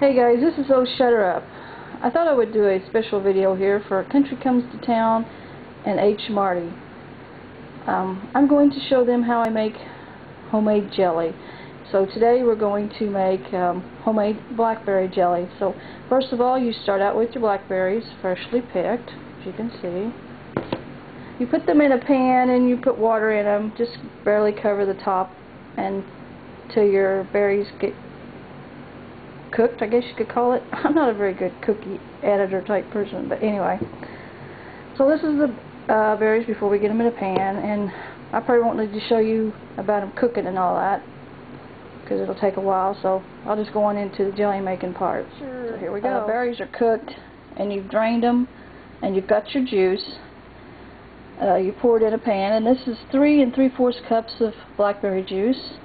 Hey guys, this is Oshutterup. I thought I would do a special video here for Country Comes to Town and Hmarty. I'm going to show them how I make homemade jelly. So today we're going to make homemade blackberry jelly. So first of all, you start out with your blackberries, freshly picked, as you can see. You put them in a pan and you put water in them, just barely cover the top until your berries get cooked, I guess you could call it. I'm not a very good cookie editor type person, but anyway. So this is the berries before we get them in a pan, and I probably won't need to show you about them cooking and all that because it'll take a while, so I'll just go on into the jelly making part. Sure. So here we go. Berries are cooked and you've drained them and you've got your juice. You pour it in a pan, and this is 3 3/4 cups of blackberry juice.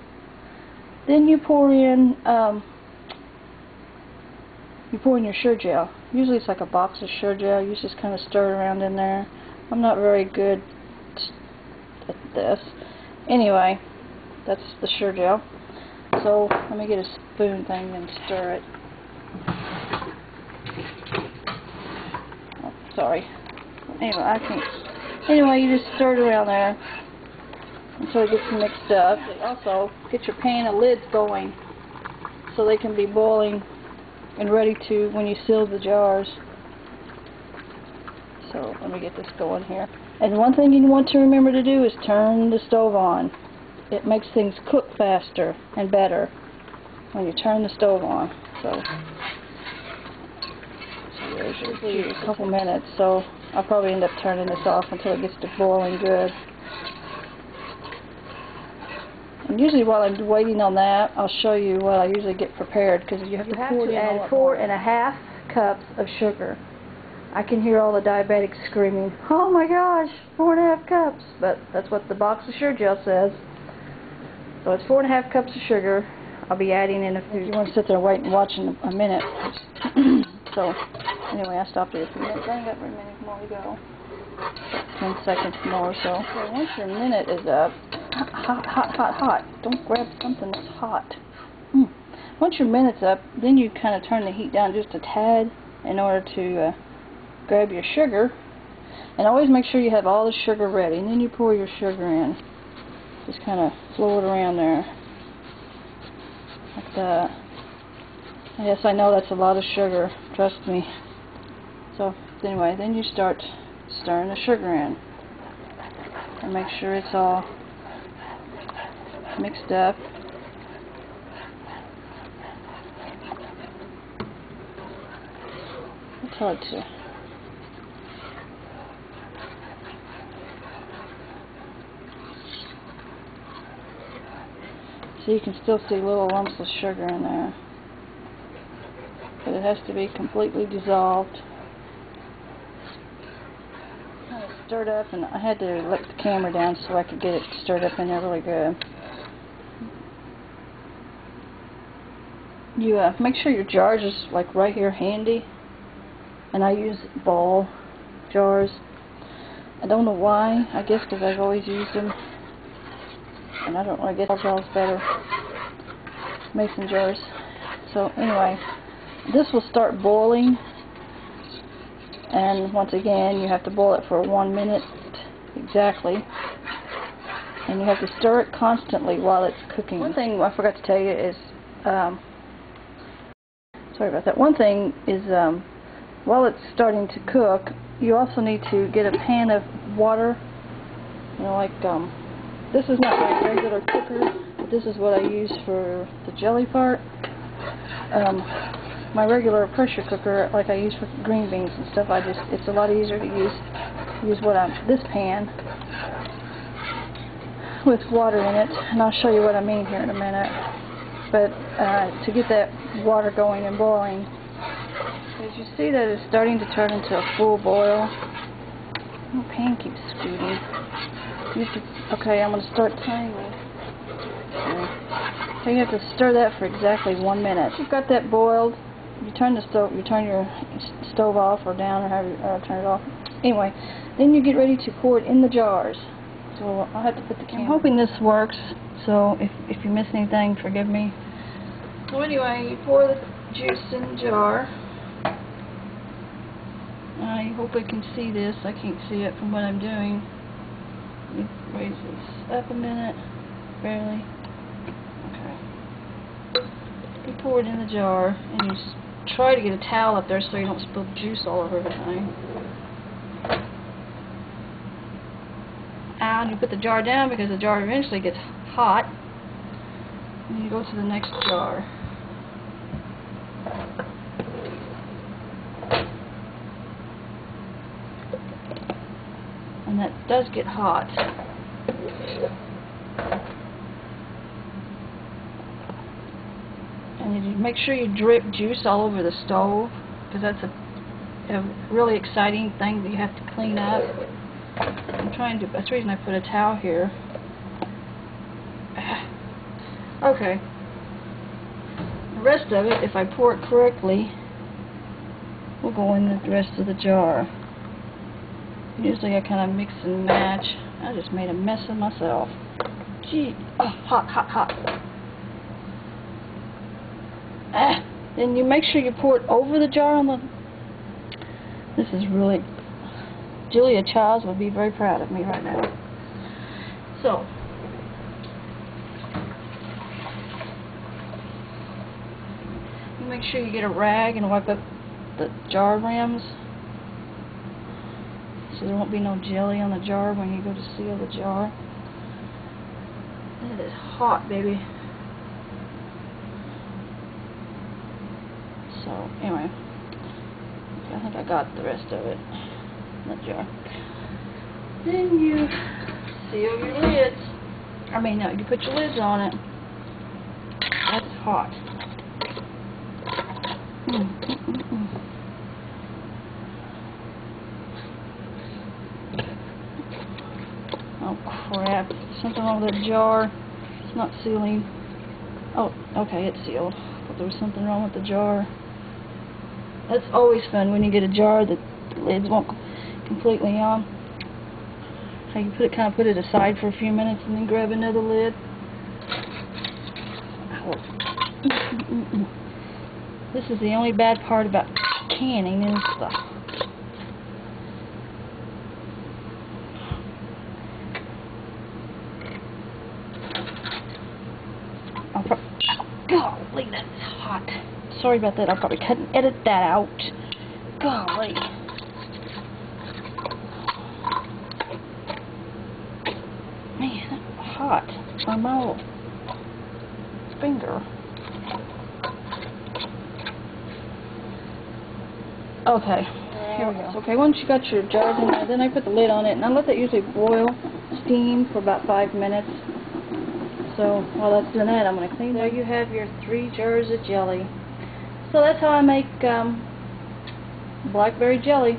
Then you pour in your sugar gel. Usually it's like a box of sugar gel. You just kind of stir it around in there. I'm not very good at this. Anyway, that's the sugar gel. So let me get a spoon thing and stir it. Oh, sorry. Anyway, you just stir it around there until it gets mixed up. Also, get your pan and lids going so they can be boiling and ready to when you seal the jars. So let me get this going here. And one thing you want to remember to do is turn the stove on. It makes things cook faster and better when you turn the stove on. So there's usually a couple minutes, so I'll probably end up turning this off until it gets to boiling good. And usually while I'm waiting on that, I'll show you what I usually get prepared, because you have to add 4½ cups of sugar. I can hear all the diabetics screaming, "Oh my gosh, 4½ cups!" But that's what the box of sugar gel says. So it's 4½ cups of sugar. I'll be adding in a few. If you want to sit there and wait and watch in a minute. So anyway, I stopped here for a minute. I ain't got very many more to go. 10 seconds more or so. Okay, once your minute is up, hot. Don't grab something that's hot. Once your minute's up, then you kind of turn the heat down just a tad in order to grab your sugar. And always make sure you have all the sugar ready. And then you pour your sugar in. Just kind of flow it around there. Like that. Yes, I know that's a lot of sugar. Trust me. So anyway, then you start stirring the sugar in. And make sure it's all mixed up. It's hard to. So you can still see little lumps of sugar in there. But it has to be completely dissolved. Kind of stirred up, and I had to let the camera down so I could get it stirred up in there really good. You make sure your jars is like right here handy, and I use ball jars. I don't know why. I guess because I've always used them, and I don't know. I guess ball jars better. Mason jars. So anyway, this will start boiling, and once again, you have to boil it for 1 minute exactly. And you have to stir it constantly while it's cooking. One thing I forgot to tell you is, sorry about that. One thing is, while it's starting to cook, you also need to get a pan of water. You know, like, this is not my regular cooker, but this is what I use for the jelly part. My regular pressure cooker, like I use for green beans and stuff, it's a lot easier to use this pan with water in it, and I'll show you what I mean here in a minute. But to get that water going and boiling, as you see that it's starting to turn into a full boil. My pan keeps scooting. Okay, I'm going to start timing. So you have to stir that for exactly 1 minute. You've got that boiled. You turn your stove off or down, or however you turn it off. Anyway, then you get ready to pour it in the jars. So I'll have to put the camera. I'm hoping this works. So if you miss anything, forgive me. So anyway, you pour juice in the jar. I hope I can see this. I can't see it from what I'm doing. Let me raise this up a minute. Barely. Okay. You pour it in the jar, and you just try to get a towel up there so you don't spill juice all over everything. And you put the jar down because the jar eventually gets hot. And you go to the next jar. And that does get hot. And you make sure you drip juice all over the stove, because that's a really exciting thing that you have to clean up. I'm trying to, that's the reason I put a towel here. Okay. The rest of it, if I pour it correctly, will go in the rest of the jar. Usually I kind of mix and match. I just made a mess of myself. Gee, oh, hot, hot, hot. Then you make sure you pour it over the jar on the... This is really... Julia Childs would be very proud of me right now. So, you make sure you get a rag and wipe up the jar rims, so there won't be no jelly on the jar when you go to seal the jar. It is hot, baby. So, anyway, I think I got the rest of it in the jar. Then you seal your lids. I mean, no, you put your lids on it. That's hot. Oh crap, something wrong with the jar. It's not sealing. Oh, okay, it's sealed. But there was something wrong with the jar. That's always fun when you get a jar that the lids won't completely on. How you kind of put it aside for a few minutes and then grab another lid. This is the only bad part about canning is the... Golly, that's hot. Sorry about that. I'll probably cut and edit that out. Golly. Man, that's hot. My mouth. Finger. Okay, here we go. Okay, once you got your jars in there, then I put the lid on it, and I let that usually boil, steam for about 5 minutes. So while that's doing that, I'm going to clean. There you have your 3 jars of jelly. So that's how I make blackberry jelly.